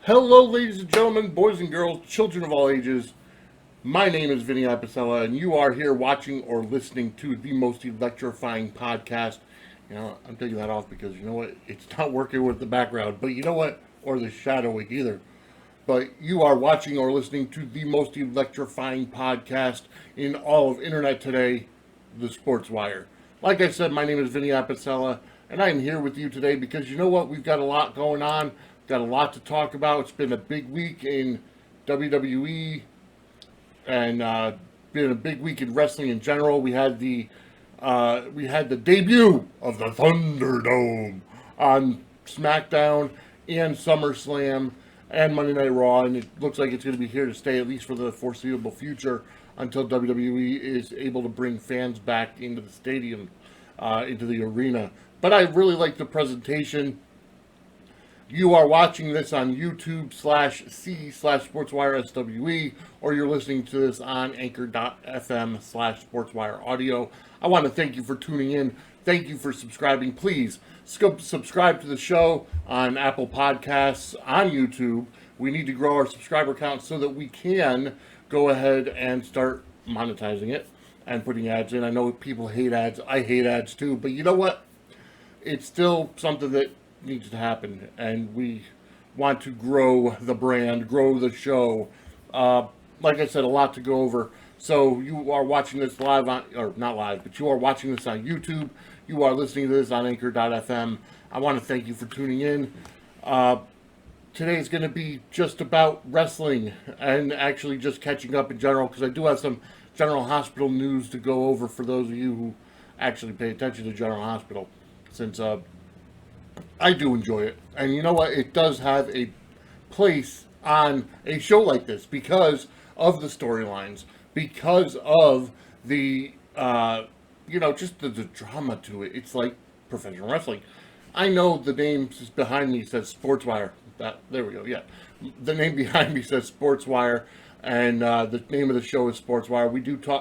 Hello, ladies and gentlemen, boys and girls, children of all ages. My name is Vinny Apicella, and you are here watching or listening to the most electrifying podcast. I'm taking that off because you know what? It's not working with the background, but you know what? Or the shadowing either. But you are watching or listening to the most electrifying podcast in all of Internet today, the Sports Wire. Like I said, my name is Vinny Apicella, and I'm here with you today because you know what? We've got a lot going on. Got a lot to talk about. It's been a big week in WWE and been a big week in wrestling in general. We had the debut of the Thunderdome on SmackDown and SummerSlam and Monday Night Raw, and it looks like it's going to be here to stay at least for the foreseeable future until WWE is able to bring fans back into the stadium, into the arena. But I really like the presentation. You are watching this on YouTube/C/SportsWireSWE, or you're listening to this on Anchor.fm/SportsWire Audio. I want to thank you for tuning in. Thank you for subscribing. Please subscribe to the show on Apple Podcasts, on YouTube. We need to grow our subscriber count so that we can go ahead and start monetizing it and putting ads in. I know people hate ads. I hate ads too, but you know what? It's still something that needs to happen, and we want to grow the brand, grow the show. Like I said, a lot to go over. So you are watching this live on, or not live, but you are watching this on YouTube. You are listening to this on Anchor.fm. I want to thank you for tuning in. Today is going to be just about wrestling and actually just catching up in general, because I do have some General Hospital news to go over for those of you who actually pay attention to General Hospital, since I do enjoy it. And you know what? It does have a place on a show like this because of the storylines, because of the, just the drama to it. It's like professional wrestling. I know the name behind me says SportsWire. There we go, yeah. The name behind me says SportsWire, and the name of the show is SportsWire.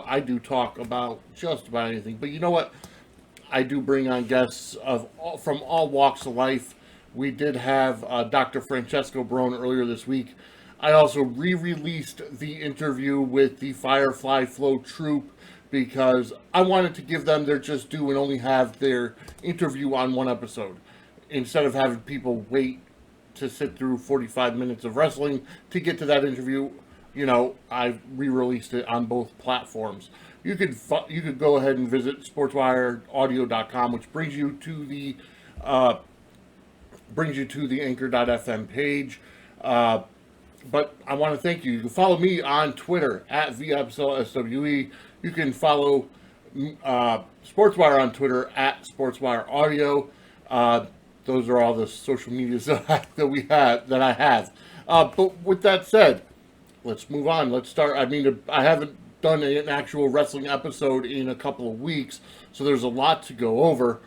I do talk about just about anything. But you know what? I do bring on guests from all walks of life. We did have Dr. Francesco Barone earlier this week. I also re-released the interview with the Firefly Flow Troupe because I wanted to give them their just due and only have their interview on one episode, instead of having people wait to sit through 45 minutes of wrestling to get to that interview. I re-released it on both platforms. You could go ahead and visit sportswireaudio.com, which brings you to the Anchor.fm page. But I want to thank you. You can follow me on Twitter at VApsLSWE. You can follow Sportswire on Twitter at SportsWireAudio. Those are all the social medias that I have. But with that said, let's move on. Let's start. I haven't done an actual wrestling episode in a couple of weeks, so there's a lot to go over.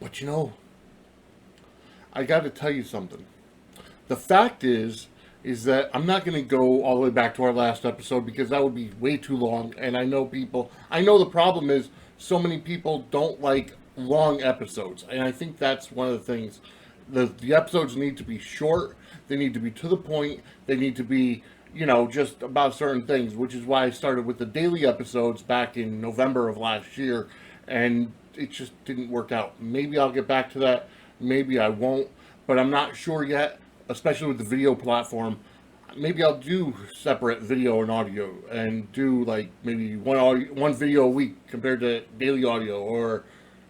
But I got to tell you something. The fact is that I'm not going to go all the way back to our last episode because that would be way too long. And I know the problem is so many people don't like long episodes. And I think that's one of the things. The episodes need to be short. They need to be to the point. They need to be, just about certain things, which is why I started with the daily episodes back in November of last year. And it just didn't work out. Maybe I'll get back to that. Maybe I won't. But I'm not sure yet. Especially with the video platform, maybe I'll do separate video and audio and do like maybe one video a week compared to daily audio, or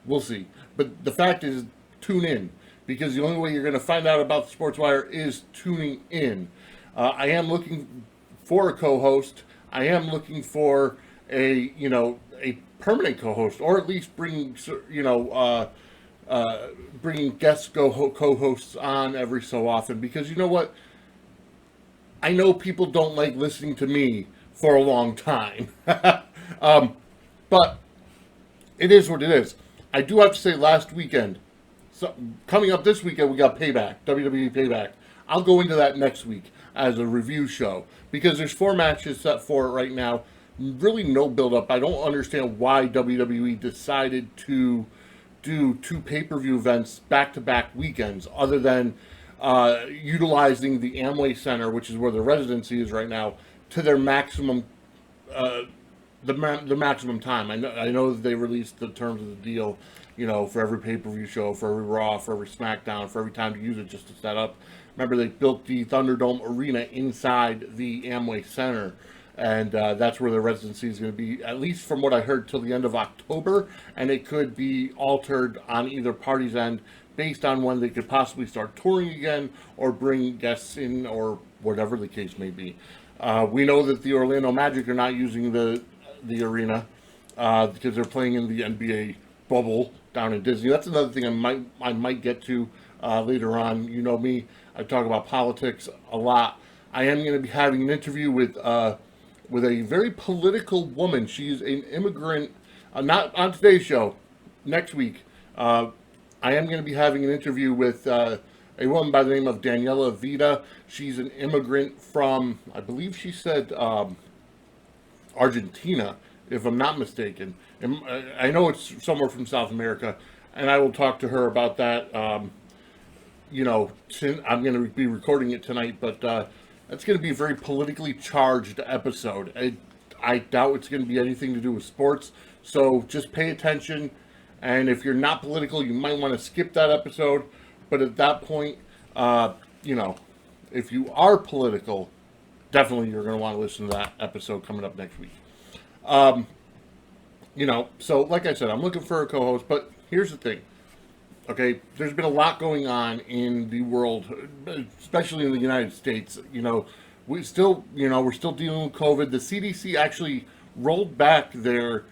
we'll see. But the fact is, tune in, because the only way you're going to find out about the Sports Wire is tuning in. I am looking for a co-host. I am looking for a permanent co-host, or at least bringing guest co-hosts on every so often, because you know what? I know people don't like listening to me for a long time. But it is what it is. I do have to say, last weekend, so coming up this weekend, we got Payback, WWE Payback. I'll go into that next week as a review show, because there's 4 matches set for it right now. Really no build-up. I don't understand why WWE decided to do 2 pay-per-view events back-to-back weekends, other than utilizing the Amway Center, which is where the residency is right now, to their maximum, the maximum time. I know that they released the terms of the deal, for every pay-per-view show, for every Raw, for every SmackDown, for every time to use it just to set up. Remember, they built the Thunderdome Arena inside the Amway Center, and that's where the residency is going to be, at least from what I heard, till the end of October, and it could be altered on either party's end based on when they could possibly start touring again or bring guests in or whatever the case may be. We know that the Orlando Magic are not using the arena because they're playing in the NBA bubble down in Disney. That's another thing I might get to later on. You know me, I talk about politics a lot. I am going to be having an interview with a very political woman. She's an immigrant, not on today's show, next week. I am going to be having an interview with a woman by the name of Daniela Vida. She's an immigrant from, I believe she said, Argentina, if I'm not mistaken. And I know it's somewhere from South America, and I will talk to her about that. I'm going to be recording it tonight, but it's going to be a very politically charged episode. I doubt it's going to be anything to do with sports, so just pay attention. And if you're not political, you might want to skip that episode. But at that point, if you are political, definitely you're going to want to listen to that episode coming up next week. So like I said, I'm looking for a co-host, but here's the thing. Okay, there's been a lot going on in the world, especially in the United States. We're still dealing with COVID. The CDC actually rolled back their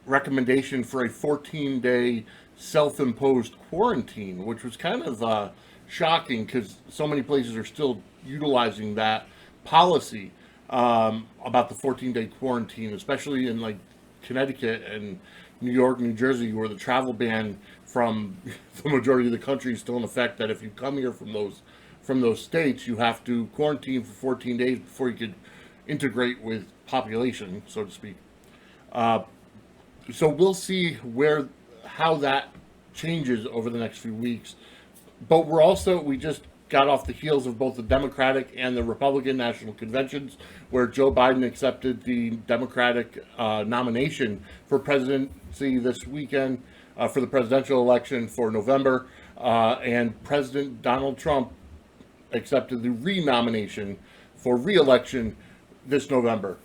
recommendation for a 14-day self-imposed quarantine, which was kind of shocking because so many places are still utilizing that policy about the 14-day quarantine, especially in like Connecticut and New York, New Jersey, where the travel ban from the majority of the country is still in effect. That if you come here from those states, you have to quarantine for 14 days before you could integrate with population, so to speak. So we'll see how that changes over the next few weeks. But we just got off the heels of both the Democratic and the Republican national conventions, where Joe Biden accepted the Democratic nomination for presidency this weekend for the presidential election for November, and President Donald Trump accepted the renomination for re-election this November.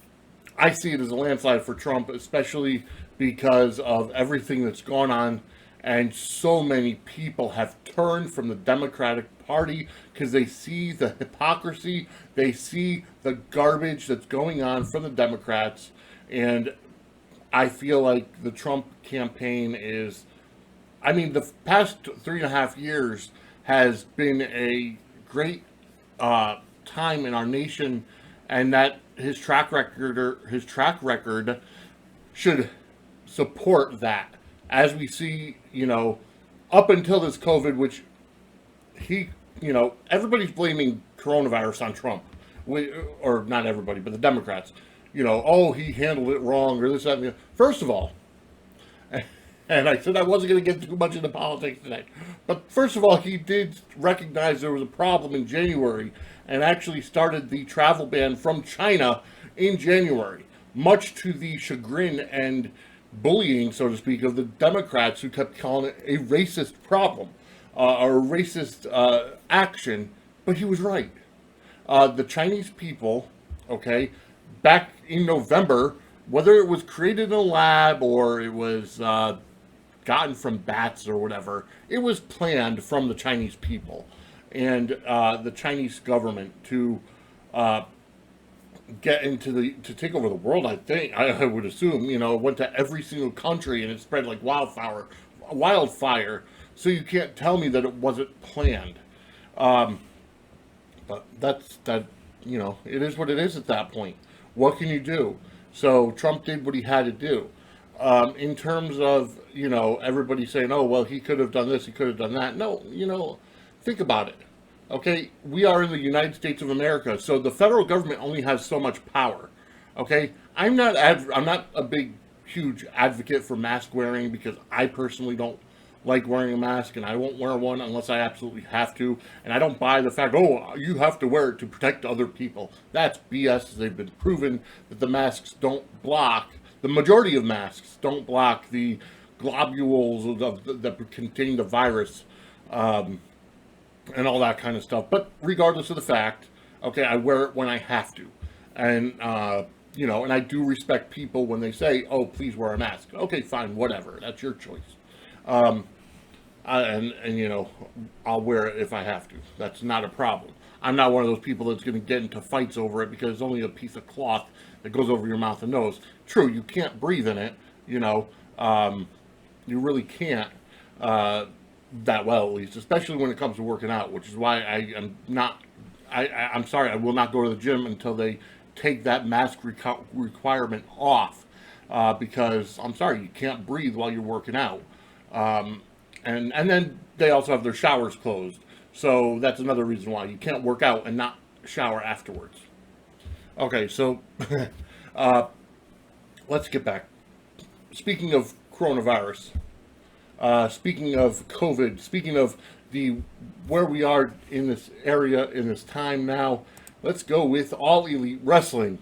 I see it as a landslide for Trump, especially because of everything that's gone on, and so many people have turned from the Democratic Party because they see the hypocrisy, they see the garbage that's going on from the Democrats, and I feel like the Trump campaign the past 3.5 years has been a great time in our nation, and that his track record should support that. As we see, up until this COVID, which everybody's blaming coronavirus on Trump, or not everybody, but the Democrats. He handled it wrong, or this, that, and the other. First of all, and I said I wasn't going to get too much into politics today, but first of all, he did recognize there was a problem in January and actually started the travel ban from China in January, much to the chagrin and bullying, so to speak, of the Democrats, who kept calling it a racist problem or a racist action. But he was right. The Chinese people, back in November, whether it was created in a lab or it was gotten from bats or whatever, it was planned from the Chinese people and the Chinese government to to take over the world. I would assume, it went to every single country and it spread like wildfire. So you can't tell me that it wasn't planned. But it is what it is at that point. What can you do? So Trump did what he had to do. In terms of, everybody saying, oh, well, he could have done this, he could have done that. No, think about it. Okay, we are in the United States of America, so the federal government only has so much power. Okay, I'm not a big, huge advocate for mask wearing because I personally don't like wearing a mask, and I won't wear one unless I absolutely have to. And I don't buy the fact, oh, you have to wear it to protect other people. That's BS. They've been proven that the masks don't block, the majority of masks don't block the globules that contain the virus, and all that kind of stuff. But regardless of the fact, okay, I wear it when I have to. And, and I do respect people when they say, oh, please wear a mask. Okay, fine, whatever. That's your choice. I'll wear it if I have to. That's not a problem. I'm not one of those people that's going to get into fights over it because it's only a piece of cloth that goes over your mouth and nose. True, you can't breathe in it, you really can't that well, at least, especially when it comes to working out, which is why I'm sorry, I will not go to the gym until they take that mask requirement off, because I'm sorry, you can't breathe while you're working out. And then they also have their showers closed. So that's another reason why you can't work out and not shower afterwards. Okay, so let's get back. Speaking of coronavirus, speaking of COVID, speaking of where we are in this area, in this time now, let's go with All Elite Wrestling.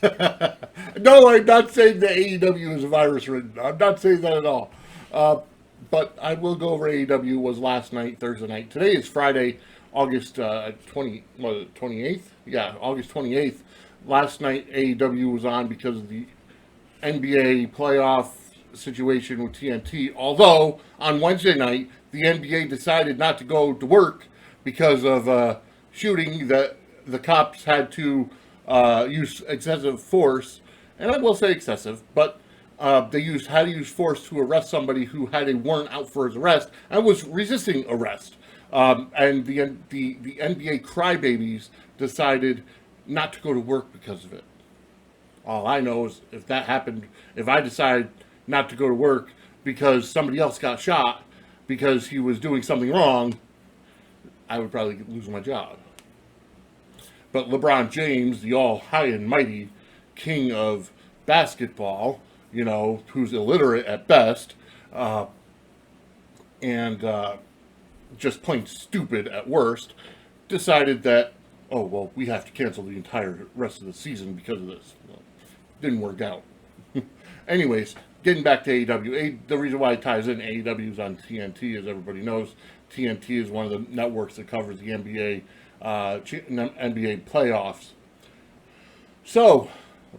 No, I'm not saying that AEW is virus ridden. I'm not saying that at all. But I will go over AEW. Was last night, Thursday night. Today is Friday, August 28th? Yeah, August 28th. Last night, AEW was on because of the NBA playoff situation with TNT. Although, on Wednesday night, the NBA decided not to go to work because of shooting that the cops had to use excessive force. And I will say excessive, but they had to use force to arrest somebody who had a warrant out for his arrest and was resisting arrest. And the NBA crybabies decided not to go to work because of it. All I know is if that happened, if I decide not to go to work because somebody else got shot because he was doing something wrong, I would probably lose my job. But LeBron James, the all high and mighty king of basketball, who's illiterate at best, and just plain stupid at worst, decided that, oh, well, we have to cancel the entire rest of the season because of this. Well, didn't work out. Anyways, getting back to AEW, the reason why it ties in AEW is on TNT, as everybody knows. TNT is one of the networks that covers the NBA playoffs. So,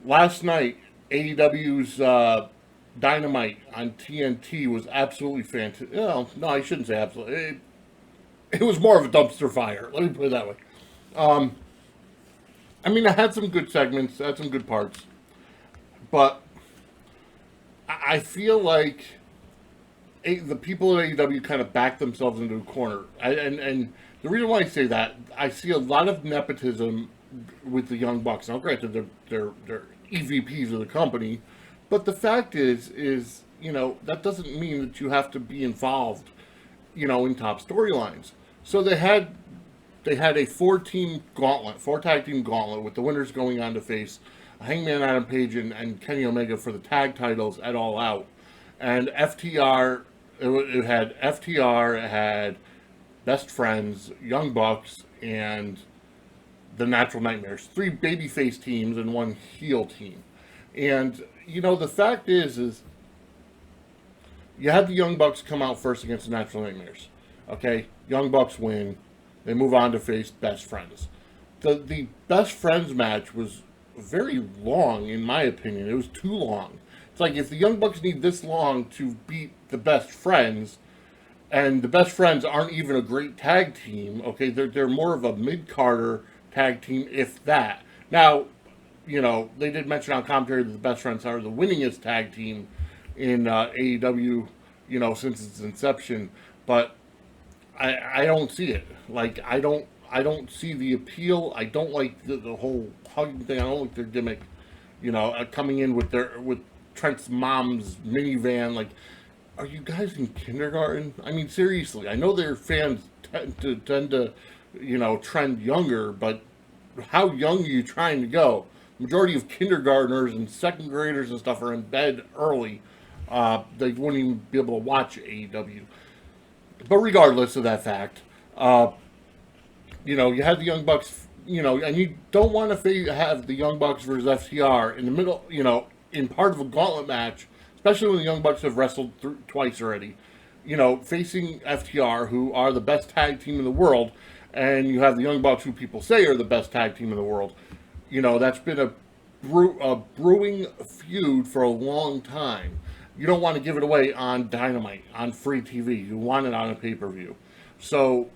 last night, AEW's Dynamite on TNT was absolutely fantastic. No, I shouldn't say absolutely. It was more of a dumpster fire. Let me put it that way. I had some good segments, had some good parts, but I feel like the people at AEW kind of backed themselves into a corner. And the reason why I say that, I see a lot of nepotism with the Young Bucks. Now, granted, they're EVPs of the company, but the fact is, that doesn't mean that you have to be involved, in top storylines. So they had a four tag team gauntlet with the winners going on to face Hangman Adam Page and Kenny Omega for the tag titles at All Out. And FTR, it had Best Friends, Young Bucks, and the Natural Nightmares. 3 babyface teams and 1 heel team. And, the fact is you had the Young Bucks come out first against the Natural Nightmares. Okay? Young Bucks win. They move on to face Best Friends. The Best Friends match was very long, in my opinion. It was too long. It's like, if the Young Bucks need this long to beat the Best Friends, and the Best Friends aren't even a great tag team, okay, they're more of a mid-carder tag team, if that. Now, they did mention on commentary that the Best Friends are the winningest tag team in AEW, since its inception, but I don't see it. Like, I don't see the appeal. I don't like the whole hugging thing. I don't like their gimmick, coming in with Trent's mom's minivan. Like, are you guys in kindergarten? I mean, seriously, I know their fans tend to trend younger, but how young are you trying to go? Majority of kindergartners and second graders and stuff are in bed early. They wouldn't even be able to watch AEW. But regardless of that fact, you had the Young Bucks, and you don't want to have the Young Bucks versus FTR in the middle, in part of a gauntlet match, especially when the Young Bucks have wrestled twice already, facing FTR, who are the best tag team in the world, and you have the Young Bucks, who people say are the best tag team in the world. That's been a brewing feud for a long time. You don't want to give it away on Dynamite, on free TV. You want it on a pay-per-view. So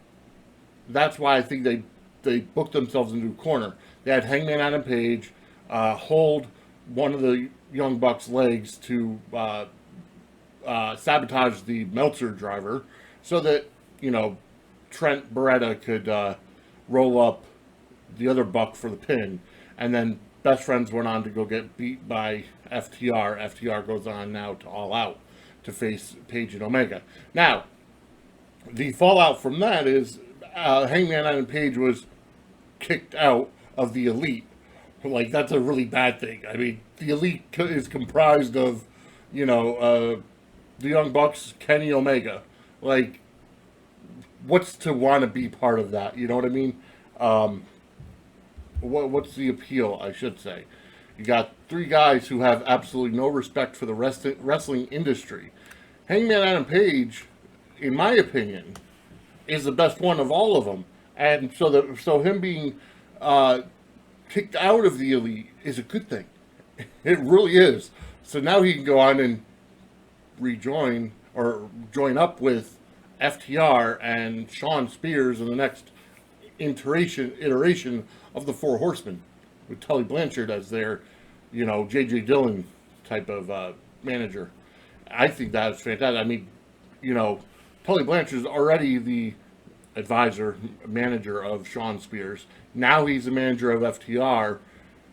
that's why I think they booked themselves into a corner. They had Hangman Adam Page hold one of the Young Bucks' legs to sabotage the Meltzer driver so that, Trent Beretta could roll up the other Buck for the pin. And then Best Friends went on to go get beat by FTR. FTR goes on now to All Out to face Page and Omega. Now, the fallout from that is Hangman Adam Page was kicked out of the Elite. Like, that's a really bad thing. I mean, the Elite is comprised of, the Young Bucks, Kenny Omega. Like, what's to want to be part of that? You know what I mean? What's the appeal, I should say? You got three guys who have absolutely no respect for the wrestling industry. Hangman Adam Page, in my opinion, is the best one of all of them. And so him being kicked out of the Elite is a good thing. It really is. So now he can go on and rejoin or join up with FTR and Shawn Spears in the next iteration of the Four Horsemen, with Tully Blanchard as their, J.J. Dillon type of manager. I think that's fantastic. I mean, Tully Blanchard is already the manager of Shawn Spears. Now he's the manager of FTR,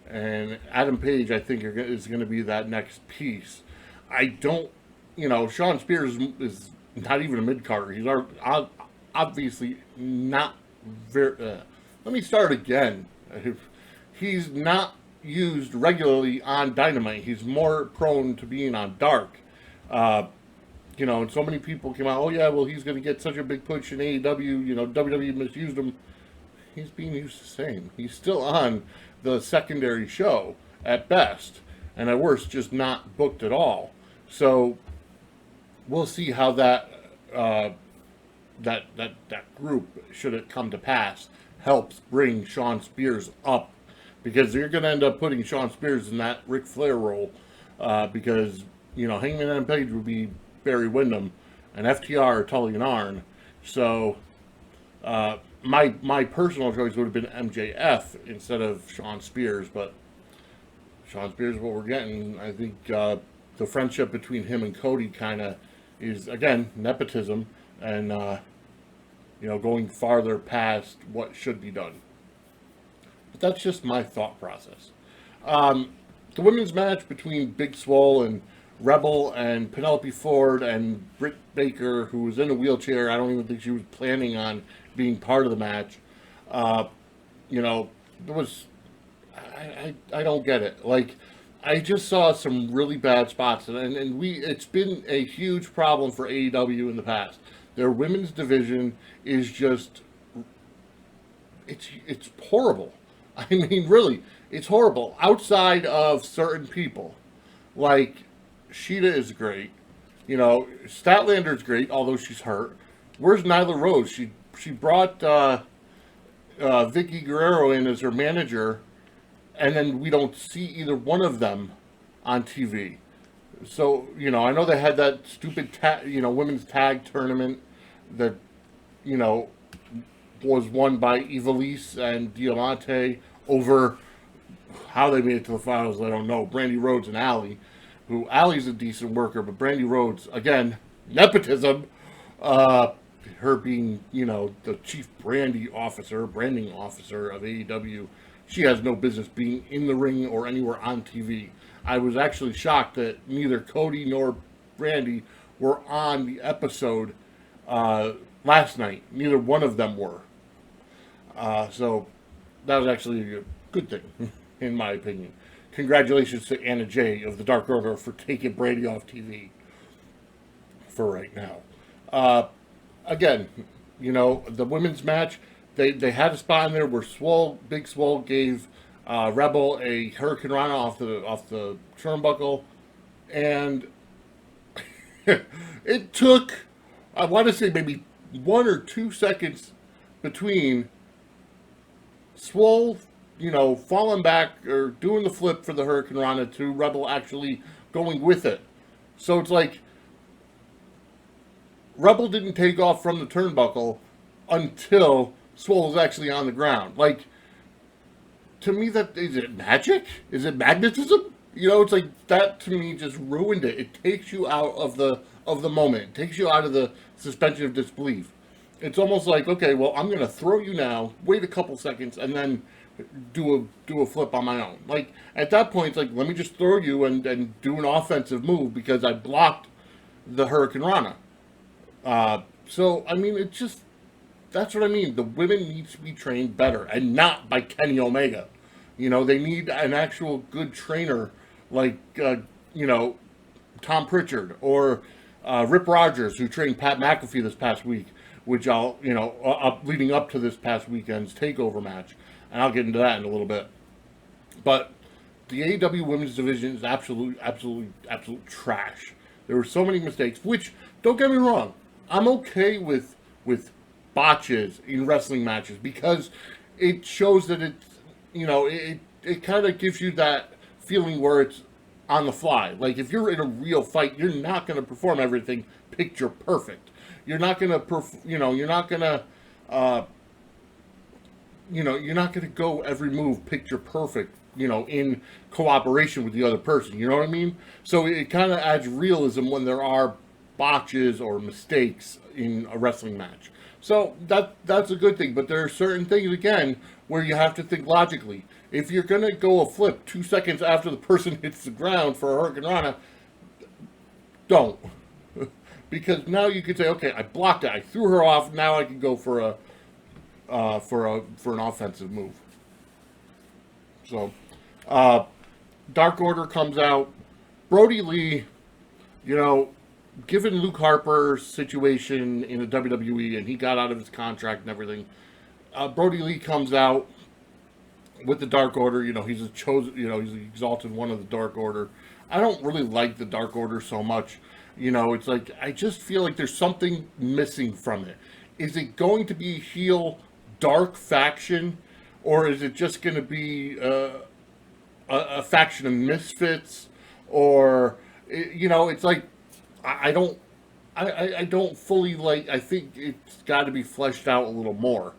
and Adam Page, I think, is going to be that next piece. I don't, Shawn Spears is not even a mid-carder. He's obviously not very. Let me start again. He's not used regularly on Dynamite. He's more prone to being on Dark. And so many people came out, oh yeah, well, he's going to get such a big push in AEW, WWE misused him. He's being used the same. He's still on the secondary show at best, and at worst, just not booked at all. So we'll see how that group, should it come to pass, helps bring Shawn Spears up, because you're going to end up putting Shawn Spears in that Ric Flair role, because Hangman Adam Page would be Barry Windham, and FTR Tully and Arn. So my personal choice would have been MJF instead of Shawn Spears, but Shawn Spears is what we're getting. I think the friendship between him and Cody kind of is, again, nepotism and going farther past what should be done. But that's just my thought process. The women's match between Big Swole and Rebel and Penelope Ford and Britt Baker, who was in a wheelchair. I don't even think she was planning on being part of the match. There was, I don't get it. Like, I just saw some really bad spots, and it's been a huge problem for AEW in the past. Their women's division is just, it's horrible. I mean, really, it's horrible. Outside of certain people, like Sheeta is great. Statlander's great, although she's hurt. Where's Nyla Rose? She brought Vicky Guerrero in as her manager, and then we don't see either one of them on TV. So, I know they had that stupid women's tag tournament that, was won by Ivelisse and Diamante over how they made it to the finals. I don't know. Brandy Rhodes and Allie, who Allie's a decent worker, but Brandy Rhodes, again, nepotism, her being, the chief branding officer of AEW, she has no business being in the ring or anywhere on TV. I was actually shocked that neither Cody nor Brandy were on the episode last night. Neither one of them were. So that was actually a good thing, in my opinion. Congratulations to Anna Jay of the Dark Order for taking Brandy off TV for right now. again, the women's match, they had a spot in there where Big Swole gave Rebel a Hurricane Rana off the turnbuckle, and it took, I want to say, maybe 1 or 2 seconds between Swole, falling back or doing the flip for the Hurricane Rana to Rebel actually going with it. So it's like Rebel didn't take off from the turnbuckle until Swole was actually on the ground. Like, to me, that is it magic? Is it magnetism? It's like that to me just ruined it. It takes you out of the moment. It takes you out of the suspension of disbelief. It's almost like, okay, well, I'm gonna throw you now, wait a couple seconds, and then do a flip on my own. Like, at that point, it's like, let me just throw you and do an offensive move because I blocked the Hurricane Rana. So I mean, that's what I mean. The women need to be trained better, and not by Kenny Omega. They need an actual good trainer like Tom Pritchard or Rip Rogers, who trained Pat McAfee this past week, which leading up to this past weekend's takeover match, and I'll get into that in a little bit. But the AEW women's division is absolute trash. There were so many mistakes, which, don't get me wrong, I'm okay with botches in wrestling matches because it shows that it kind of gives you that feeling where it's on the fly. Like, if you're in a real fight, you're not going to perform everything picture perfect. You're not going to you're not going to go every move picture perfect, in cooperation with the other person. You know what I mean? So it kind of adds realism when there are botches or mistakes in a wrestling match. So that's a good thing. But there are certain things, again, where you have to think logically. If you're going to go a flip 2 seconds after the person hits the ground for a Hurricane Rana, don't. Because now you could say, okay, I blocked it, I threw her off, now I can go for an offensive move. So, Dark Order comes out. Brody Lee, given Luke Harper's situation in the WWE and he got out of his contract and everything, Brody Lee comes out with the Dark Order. He's a chosen, he's the exalted one of the Dark Order. I don't really like the Dark Order so much. It's like, I just feel like there's something missing from it. Is it going to be a heel dark faction, or is it just going to be a faction of misfits? Or, it's like, I don't fully like. I think it's got to be fleshed out a little more.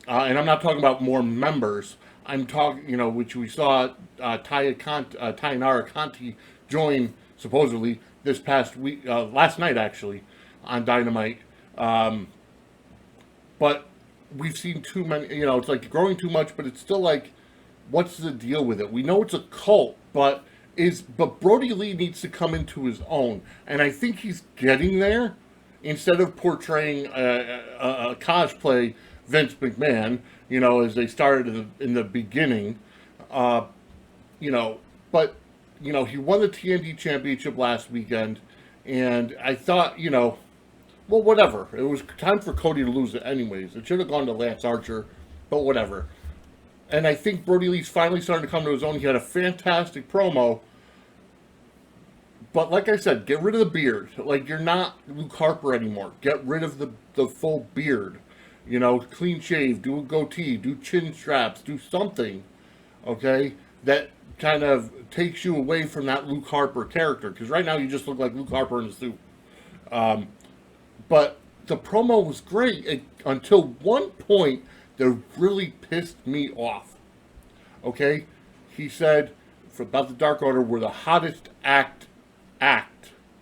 And I'm not talking about more members. I'm talking, which we saw Tainara Conti join supposedly this past week, last night actually, on Dynamite. But we've seen too many. It's like growing too much, but it's still like, what's the deal with it? We know it's a cult, but Brody Lee needs to come into his own, and I think he's getting there. Instead of portraying a cosplay Vince McMahon, as they started in the beginning, but he won the TNT Championship last weekend, and I thought, well, whatever. It was time for Cody to lose it anyways. It should have gone to Lance Archer, but whatever. And I think Brody Lee's finally starting to come to his own. He had a fantastic promo. But like I said, get rid of the beard. Like, you're not Luke Harper anymore. Get rid of the full beard. Clean shave, do a goatee, do chin straps, do something, okay, that kind of takes you away from that Luke Harper character. Because right now you just look like Luke Harper in a suit. But the promo was great until one point that really pissed me off. Okay? He said about the Dark Order, we're the hottest act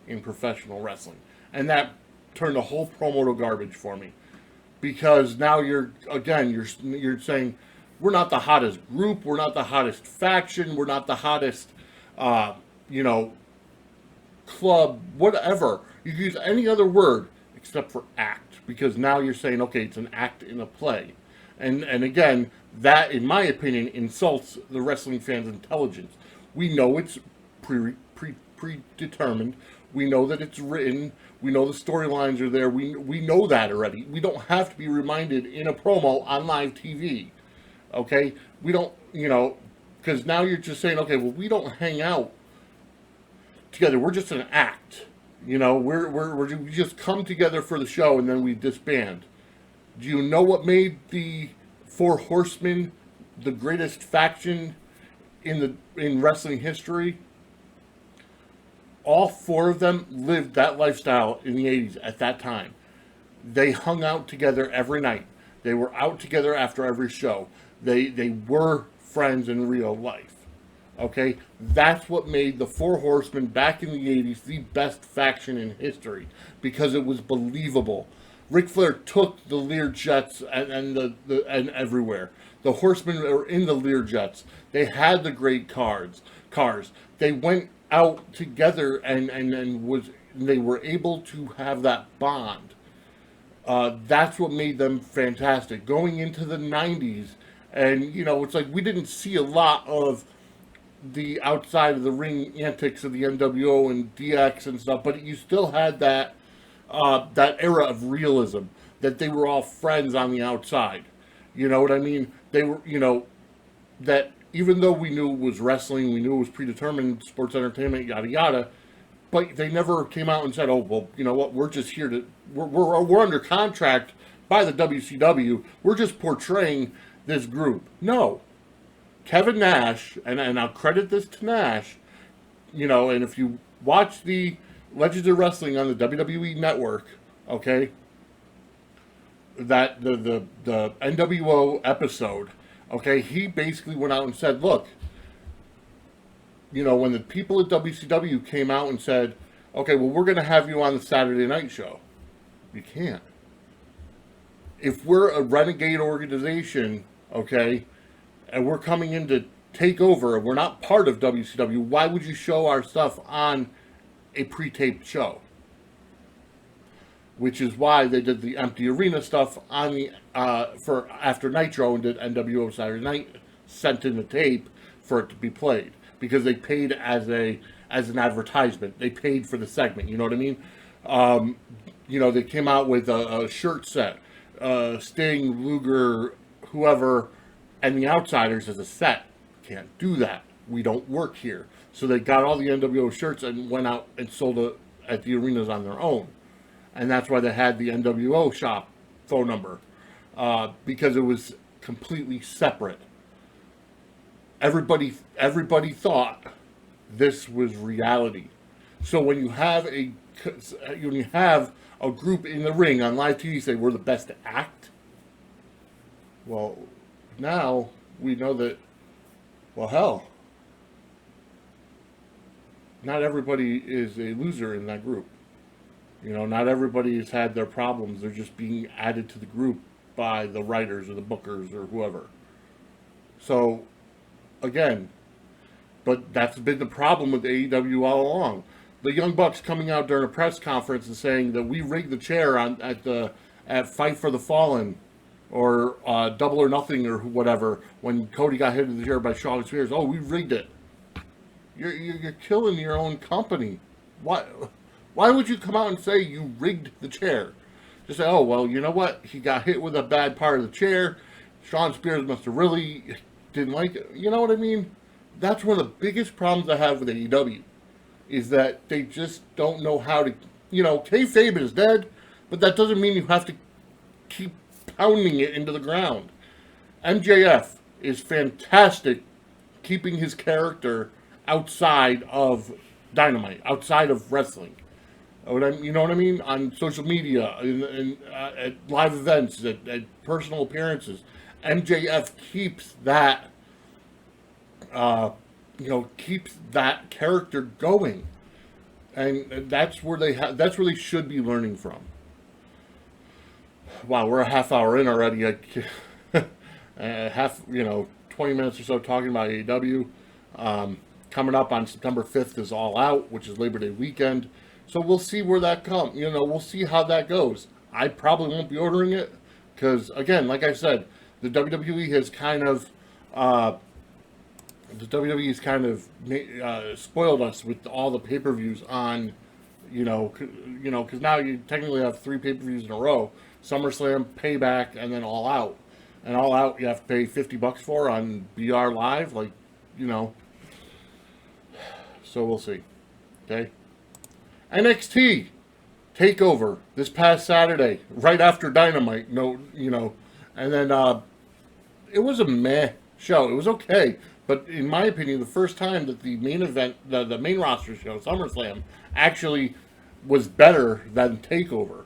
in professional wrestling. And that turned the whole promo to garbage for me. Because now you're saying we're not the hottest group, we're not the hottest faction, we're not the hottest club, whatever. You can use any other word except for act, because now you're saying, okay, it's an act in a play. And again, that, in my opinion, insults the wrestling fans' intelligence. We know it's predetermined. We know that it's written. We know the storylines are there. We know that already. We don't have to be reminded in a promo on live TV. Okay? We don't, because now you're just saying, okay, well, we don't hang out together. We're just an act. We just come together for the show and then we disband. Do you know what made the Four Horsemen the greatest faction in wrestling history? All four of them lived that lifestyle in the 80s at that time. They hung out together every night. They were out together after every show. They were friends in real life. Okay? That's what made the Four Horsemen back in the 80s the best faction in history, because it was believable. Ric Flair took the Learjets and everywhere. The Horsemen were in the Learjets. They had the great cars. They went out together and they were able to have that bond. That's what made them fantastic. Going into the 90s, and it's like we didn't see a lot of the outside of the ring antics of the NWO and DX and stuff, but you still had that era of realism, that they were all friends on the outside. You know what I mean? They were, that even though we knew it was wrestling, we knew it was predetermined sports entertainment, yada yada, but they never came out and said, "Oh, well, you know what? We're just here to we're under contract by the WCW. We're just portraying this group." No, Kevin Nash, and I'll credit this to Nash, and if you watch the Legends of Wrestling on the WWE Network, okay, that the NWO episode, okay, he basically went out and said, look, when the people at WCW came out and said, okay, well, we're going to have you on the Saturday night show. You can't. If we're a renegade organization, okay, and we're coming in to take over, and we're not part of WCW, why would you show our stuff on a pre-taped show? Which is why they did the empty arena stuff on the for after Nitro, and did NWO Saturday Night, sent in the tape for it to be played, because they paid as an advertisement. They paid for the segment. You know what I mean? They came out with a shirt set, Sting, Luger, whoever, and the Outsiders as a set. Can't do that. We don't work here. So they got all the NWO shirts and went out and sold it at the arenas on their own. And that's why they had the NWO shop phone number, because it was completely separate. Everybody thought this was reality. So when you have a group in the ring on live TV say we're the best act, well, now we know that. Well, hell, not everybody is a loser in that group. Not everybody has had their problems. They're just being added to the group by the writers or the bookers or whoever. So, again, but that's been the problem with AEW all along. The Young Bucks coming out during a press conference and saying that we rigged the chair at Fight for the Fallen, or Double or Nothing, or whatever, when Cody got hit in the chair by Shawn Spears. Oh, we rigged it. You're killing your own company. Why would you come out and say you rigged the chair? Just say, oh, well, you know what? He got hit with a bad part of the chair. Shawn Spears must have really didn't like it. You know what I mean? That's one of the biggest problems I have with AEW, is that they just don't know how to, kayfabe is dead, but that doesn't mean you have to keep pounding it into the ground. MJF is fantastic keeping his character outside of Dynamite, outside of wrestling. You know what I mean? On social media, at live events, at personal appearances, MJF keeps that, keeps that character going, and that's where they should be learning from. Wow, we're a half hour in already. 20 minutes or so talking about AEW. Coming up on September 5th is All Out, which is Labor Day weekend. So we'll see where that comes. We'll see how that goes. I probably won't be ordering it because, again, like I said, the WWE has kind of spoiled us with all the pay-per-views on Because now you technically have 3 pay-per-views in a row: SummerSlam, Payback, and then All Out. And All Out you have to pay $50 for on BR Live, So we'll see. Okay. NXT Takeover this past Saturday, right after Dynamite. And then it was a meh show. It was okay, but in my opinion, the first time that the main event, the main roster show, SummerSlam, actually was better than Takeover.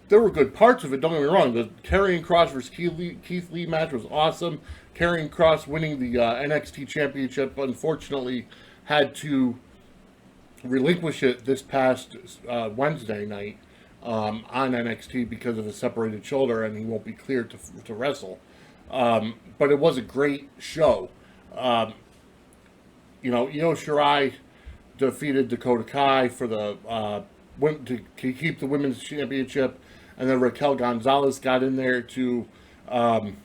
There were good parts of it. Don't get me wrong. The Karrion Kross versus Keith Lee match was awesome. Karrion Kross winning the NXT Championship, unfortunately, had to relinquish it this past Wednesday night on NXT because of a separated shoulder, and he won't be cleared to wrestle. But it was a great show. Io Shirai defeated Dakota Kai for the to keep the women's championship, and then Raquel Gonzalez got in there to kind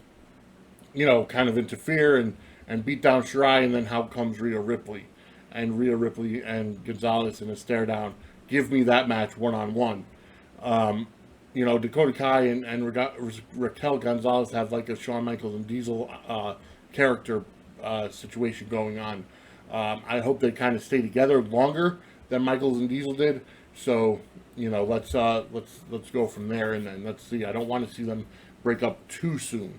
of interfere and beat down Shirai, and then out comes Rhea Ripley. And Rhea Ripley and Gonzalez in a stare down. Give me that match one-on-one. Dakota Kai and Raquel Gonzalez have like a Shawn Michaels and Diesel character situation going on. I hope they kind of stay together longer than Michaels and Diesel did. So let's go from there, and then let's see. I don't want to see them break up too soon,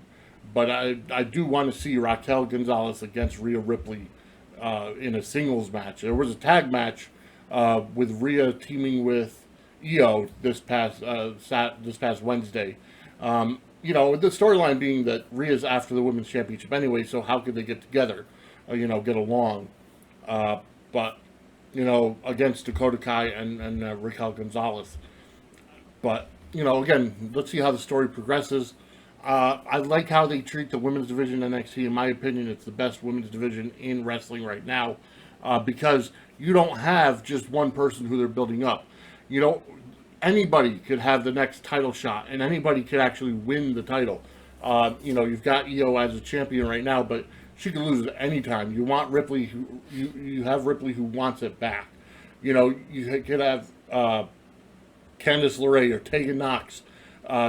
but I do want to see Raquel Gonzalez against Rhea Ripley in a singles match. There was a tag match with Rhea teaming with Io this past Wednesday. The storyline being that Rhea's after the women's championship anyway, so how could they get together, get along? But against Dakota Kai and Raquel Gonzalez. But again, let's see how the story progresses. I like how they treat the women's division in NXT. In my opinion, it's the best women's division in wrestling right now because you don't have just one person who they're building up. Anybody could have the next title shot, and anybody could actually win the title. You've got Io as a champion right now, but she can lose at any time. You want Ripley, you have Ripley who wants it back. You could have Candice LeRae or Tegan Knox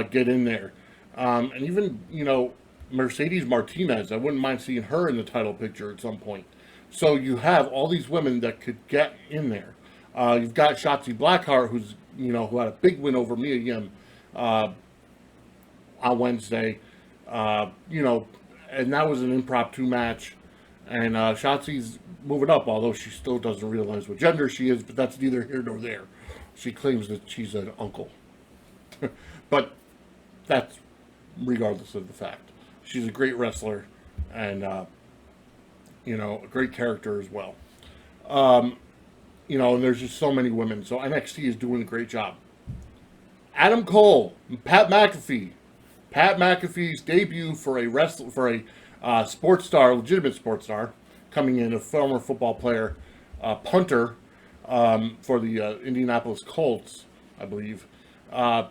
get in there. And even, Mercedes Martinez, I wouldn't mind seeing her in the title picture at some point. So you have all these women that could get in there. You've got Shotzi Blackheart, who had a big win over Mia Yim on Wednesday. And that was an impromptu match. And Shotzi's moving up, although she still doesn't realize what gender she is, but that's neither here nor there. She claims that she's an uncle. But that's regardless of the fact. She's a great wrestler and, a great character as well. And there's just so many women. So NXT is doing a great job. Adam Cole, Pat McAfee. Pat McAfee's debut for a sports star, legitimate sports star, coming in, a former football player, punter for the Indianapolis Colts, I believe. And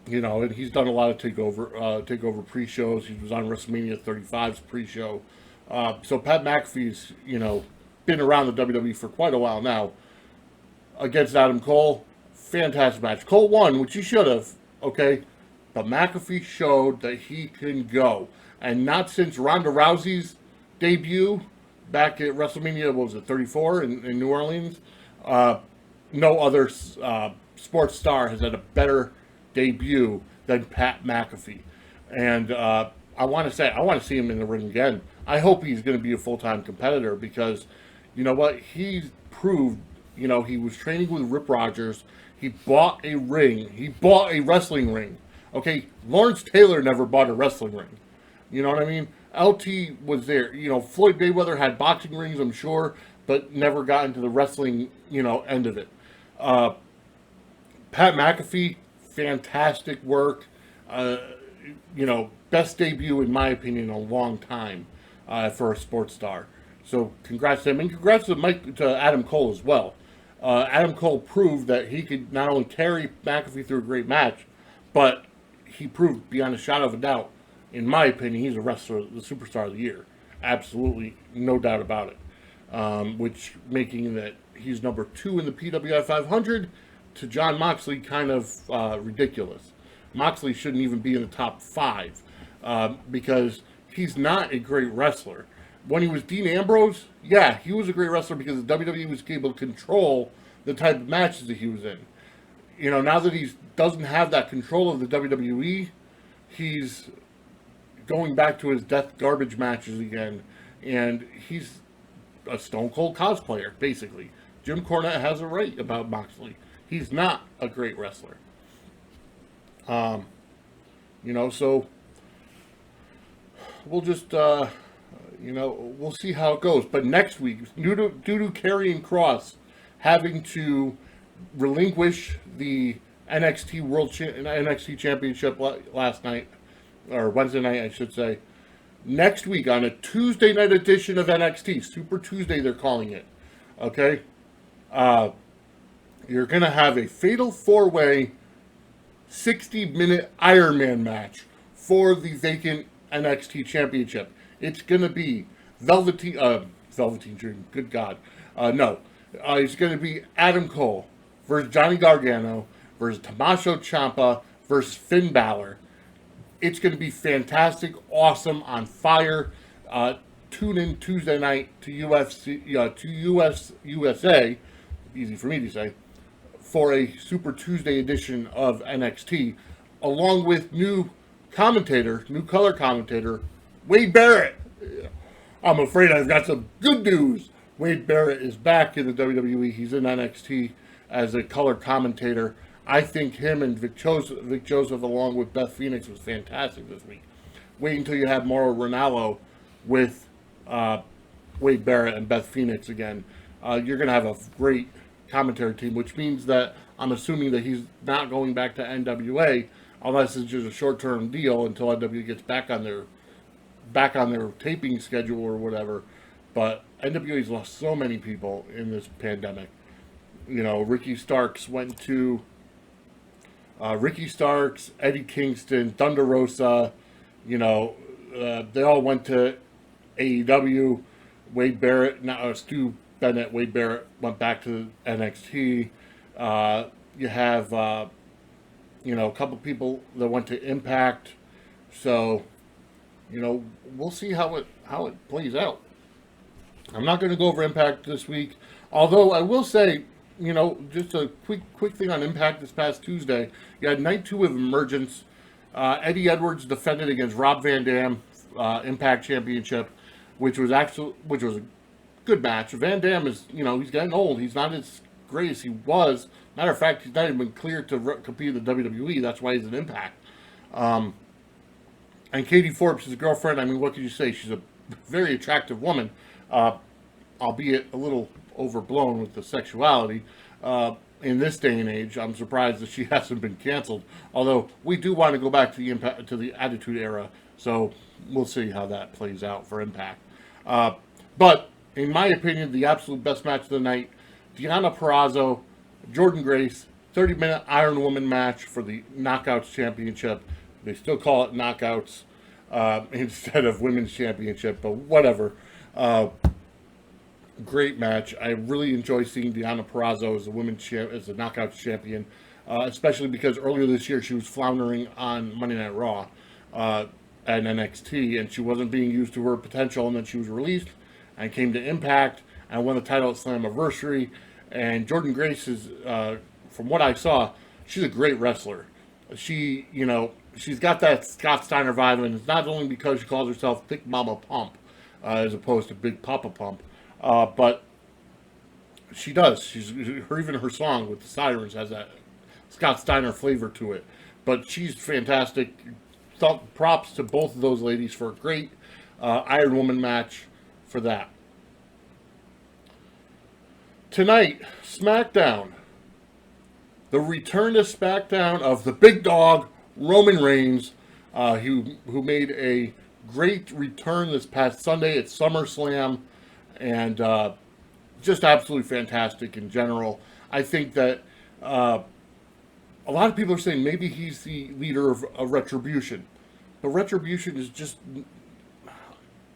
he's done a lot of takeover pre-shows. He was on WrestleMania 35's pre-show. So Pat McAfee's, been around the WWE for quite a while now. Against Adam Cole, fantastic match. Cole won, which he should have, okay? But McAfee showed that he can go. And not since Ronda Rousey's debut back at WrestleMania, what was it, 34 in New Orleans? No other sports star has had a better debut than Pat McAfee. And I want to see him in the ring again. I hope he's going to be a full-time competitor because, you know what, he's proved, he was training with Rip Rogers. He bought a ring. He bought a wrestling ring. Okay, Lawrence Taylor never bought a wrestling ring. You know what I mean? LT was there. Floyd Mayweather had boxing rings, I'm sure, but never got into the wrestling, end of it. Pat McAfee, fantastic work. Best debut, in my opinion, in a long time for a sports star. So congrats to him, and congrats to Adam Cole as well. Adam Cole proved that he could not only carry McAfee through a great match, but he proved beyond a shadow of a doubt, in my opinion, he's a wrestler, the superstar of the year. Absolutely, no doubt about it. Which making that he's number 2 in the PWI 500 to Jon Moxley kind of ridiculous. Moxley shouldn't even be in the top 5 because he's not a great wrestler. When he was Dean Ambrose, yeah, he was a great wrestler because the WWE was able to control the type of matches that he was in. You know, now that he doesn't have that control of the WWE, he's going back to his death garbage matches again, and he's a Stone Cold cosplayer, basically. Jim Cornette has a right about Moxley. He's not a great wrestler. So we'll just, we'll see how it goes. But next week, due to Karrion Kross having to relinquish the NXT Championship last night, or Wednesday night, I should say, next week on a Tuesday night edition of NXT, Super Tuesday they're calling it, okay? You're going to have a Fatal 4-Way 60-minute Iron Man match for the vacant NXT Championship. It's going to be Velveteen Dream, good God. It's going to be Adam Cole versus Johnny Gargano versus Tommaso Ciampa versus Finn Balor. It's going to be fantastic, awesome, on fire. Tune in Tuesday night to USA, easy for me to say, for a Super Tuesday edition of NXT, along with new color commentator, Wade Barrett. I'm afraid I've got some good news. Wade Barrett is back in the WWE. He's in NXT as a color commentator. I think him and Vic Joseph along with Beth Phoenix was fantastic this week. Wait until you have Mauro Ranallo with Wade Barrett and Beth Phoenix again. You're going to have a great commentary team, which means that I'm assuming that he's not going back to NWA unless it's just a short-term deal until NWA gets back on their taping schedule or whatever. But NWA's lost so many people in this pandemic. You know, Ricky Starks, Eddie Kingston, Thunder Rosa, they all went to AEW. Wade Barrett, Stu Bennett, Wade Barrett went back to NXT. You have, a couple people that went to Impact. So, we'll see how it plays out. I'm not going to go over Impact this week, although I will say, just a quick thing on Impact this past Tuesday. You had night 2 of Emergence. Eddie Edwards defended against Rob Van Dam, Impact Championship, which was a good match. Van Dam is, he's getting old. He's not as great as he was. Matter of fact, he's not even cleared to compete in the WWE. That's why he's an Impact. And Katie Forbes, his girlfriend, I mean, what could you say? She's a very attractive woman, albeit a little overblown with the sexuality. In this day and age, I'm surprised that she hasn't been canceled. Although we do want to go back to the Attitude Era, so we'll see how that plays out for Impact. But in my opinion, the absolute best match of the night: Deonna Purrazzo, Jordynne Grace, 30-minute Iron Woman match for the Knockouts Championship. They still call it Knockouts instead of Women's Championship, but whatever. Great match. I really enjoy seeing Deonna Purrazzo as as a Knockouts champion, especially because earlier this year she was floundering on Monday Night Raw and NXT, and she wasn't being used to her potential, and then she was released and came to Impact and won the title at Slammiversary. And Jordynne Grace is, from what I saw, she's a great wrestler. She, she's got that Scott Steiner vibe, and it's not only because she calls herself Big Mama Pump as opposed to Big Papa Pump. But she does. Even her song with the sirens has that Scott Steiner flavor to it. But she's fantastic. Props to both of those ladies for a great Iron Woman match for that. Tonight, SmackDown. The return to SmackDown of the big dog, Roman Reigns, who made a great return this past Sunday at SummerSlam. And just absolutely fantastic in general. I think that a lot of people are saying maybe he's the leader of Retribution. But Retribution is just...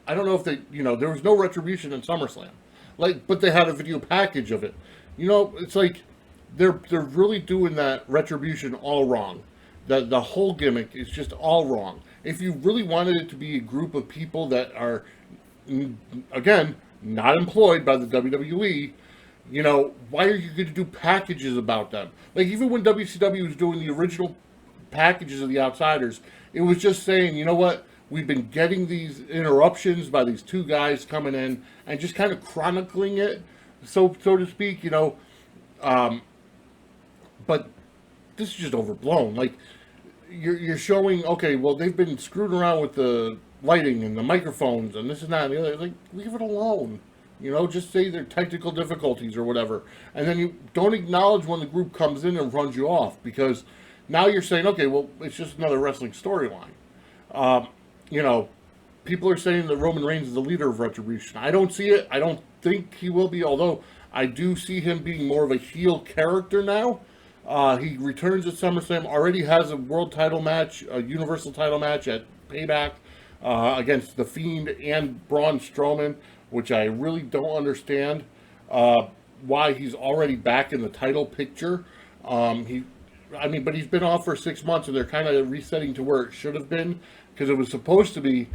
I don't know if there was no Retribution in SummerSlam. Like, but they had a video package of it. It's like they're really doing that retribution all wrong. The whole gimmick is just all wrong. If you really wanted it to be a group of people that are, again, not employed by the WWE, why are you going to do packages about them? Like, even when WCW was doing the original packages of the Outsiders, it was just saying, you know what, we've been getting these interruptions by these two guys coming in and just kind of chronicling it, so to speak, but this is just overblown. Like, you're showing, okay, well, they've been screwing around with the lighting and the microphones and this and that and the other. Like, leave it alone. Just say they're technical difficulties or whatever. And then you don't acknowledge when the group comes in and runs you off, because now you're saying, okay, well, it's just another wrestling storyline. People are saying that Roman Reigns is the leader of Retribution. I don't see it. I don't think he will be, although I do see him being more of a heel character now. He returns at SummerSlam, already has a world title match, a universal title match at Payback against The Fiend and Braun Strowman, which I really don't understand why he's already back in the title picture. But he's been off for 6 months, and they're kind of resetting to where it should have been, because it was supposed to be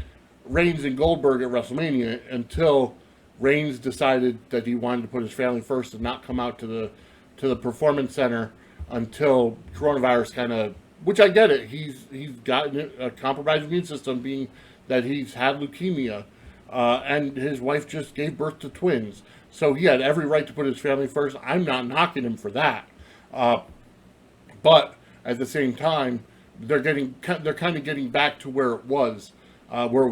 Reigns and Goldberg at WrestleMania until Reigns decided that he wanted to put his family first and not come out to the Performance Center until coronavirus kind of, which I get it. He's gotten a compromised immune system, being that he's had leukemia, and his wife just gave birth to twins. So he had every right to put his family first. I'm not knocking him for that. But at the same time, they're kind of getting back to where it was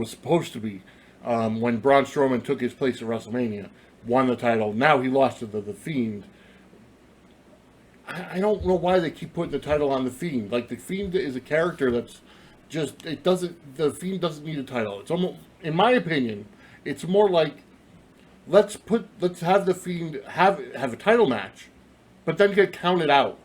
supposed to be, when Braun Strowman took his place at WrestleMania, won the title. Now he lost to the Fiend. I don't know why they keep putting the title on the Fiend. Like, the Fiend is a character that's just, the Fiend doesn't need a title. It's almost, in my opinion, it's more like, let's have the Fiend have a title match, but then get counted out.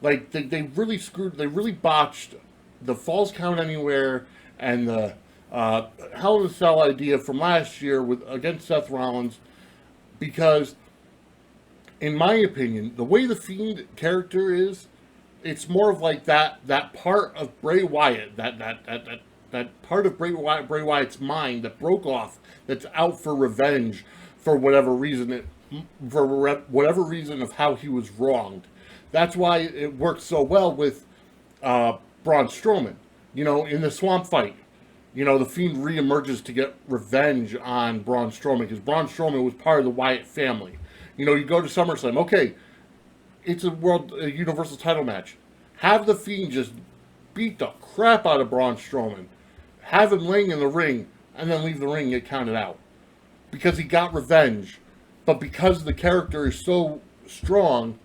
Like, they really botched the Falls Count Anywhere and the Hell in a Cell idea from last year against Seth Rollins, because, in my opinion, the way the Fiend character is, it's more of like that part of Bray Wyatt, that part of Bray Wyatt's mind that broke off, that's out for revenge for whatever reason of how he was wronged. That's why it worked so well with Braun Strowman. In the swamp fight, the Fiend reemerges to get revenge on Braun Strowman, because Braun Strowman was part of the Wyatt family. You go to SummerSlam, okay, it's a Universal title match. Have the Fiend just beat the crap out of Braun Strowman. Have him laying in the ring, and then leave the ring and get counted out. Because he got revenge. But because the character is so strong,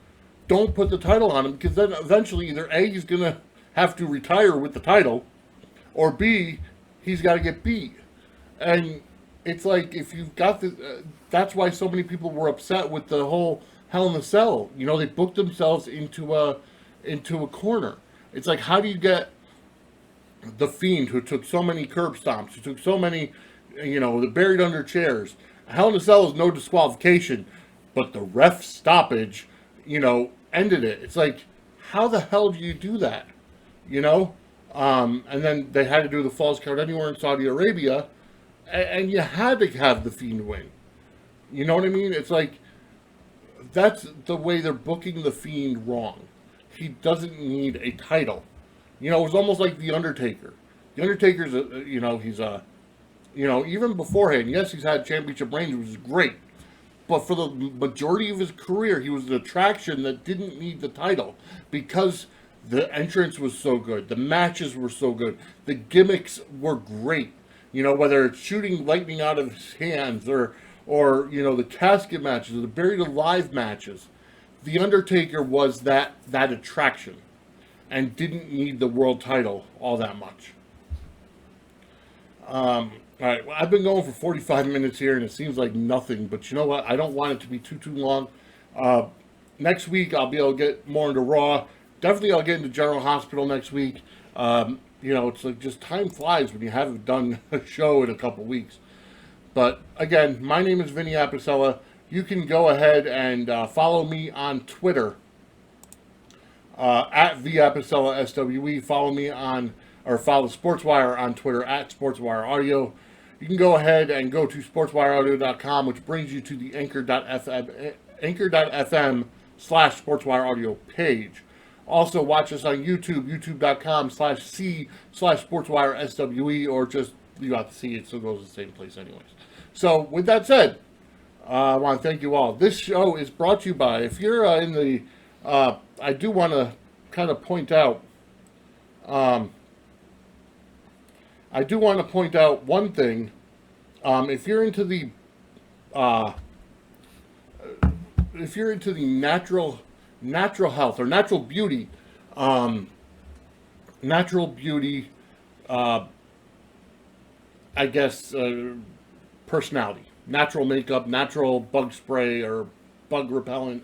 don't put the title on him, because then eventually either A, he's going to have to retire with the title, or B, he's got to get beat. And it's like, if you've got the... that's why so many people were upset with the whole Hell in a Cell. They booked themselves into a corner. It's like, how do you get the Fiend, who took so many curb stomps, who took so many, buried under chairs. Hell in a Cell is no disqualification, but the ref stoppage, ended it. It's like, how the hell do you do that? And then they had to do the Falls Count Anywhere in Saudi Arabia, and you had to have the Fiend win. You know what I mean? It's like, that's the way they're booking the Fiend wrong. He doesn't need a title. It was almost like The Undertaker. The Undertaker's, even beforehand, yes, he's had championship reigns, which is great. But for the majority of his career, he was an attraction that didn't need the title, because the entrance was so good, the matches were so good, the gimmicks were great. Whether it's shooting lightning out of his hands, or the casket matches, or the buried alive matches. The Undertaker was that attraction, and didn't need the world title all that much. All right, well, I've been going for 45 minutes here, and it seems like nothing, but you know what? I don't want it to be too long. Next week, I'll be able to get more into Raw. Definitely, I'll get into General Hospital next week. It's like, just time flies when you haven't done a show in a couple weeks. But again, my name is Vinny Apicella. You can go ahead and follow me on Twitter at VApicellaSWE. Follow me on, or follow SportsWire on Twitter at SportsWire Audio. You can go ahead and go to sportswireaudio.com, which brings you to the anchor.fm/SportsWire Audio page. Also, watch us on YouTube, youtube.com/C/SportsWireSWE, or just, you have to see it, so it goes to the same place anyways. So, with that said, I want to thank you all. This show is brought to you by, if you're in the, I do want to kind of point out, one thing. If you're into the natural health or natural beauty, I guess, personality, natural makeup, natural bug spray or bug repellent,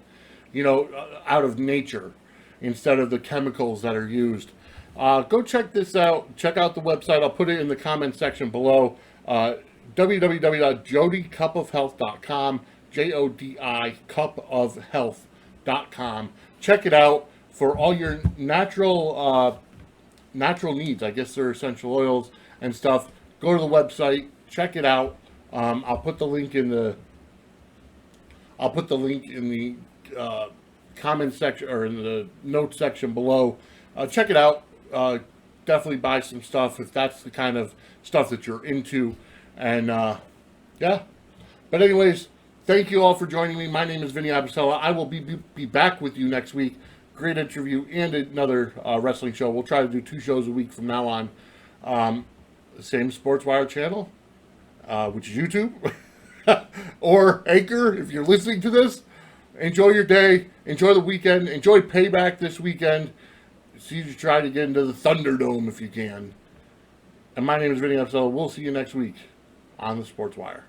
out of nature instead of the chemicals that are used. Go check this out. Check out the website. I'll put it in the comment section below. www.jodicupofhealth.com, JODI cupofhealth.com. Check it out for all your natural needs. I guess they're essential oils and stuff. Go to the website. Check it out. I'll put the link in the comment section, or in the notes section below. Check it out. Definitely buy some stuff if that's the kind of stuff that you're into. And yeah. But anyways, thank you all for joining me. My name is Vinny Apicella. I will be back with you next week. Great interview and another wrestling show. We'll try to do 2 shows a week from now on. The same SportsWire channel, which is YouTube, or Anchor, if you're listening to this. Enjoy your day. Enjoy the weekend. Enjoy Payback this weekend. See you try to get into the Thunderdome if you can. And my name is Vinny Apicella. We'll see you next week on the SportsWire.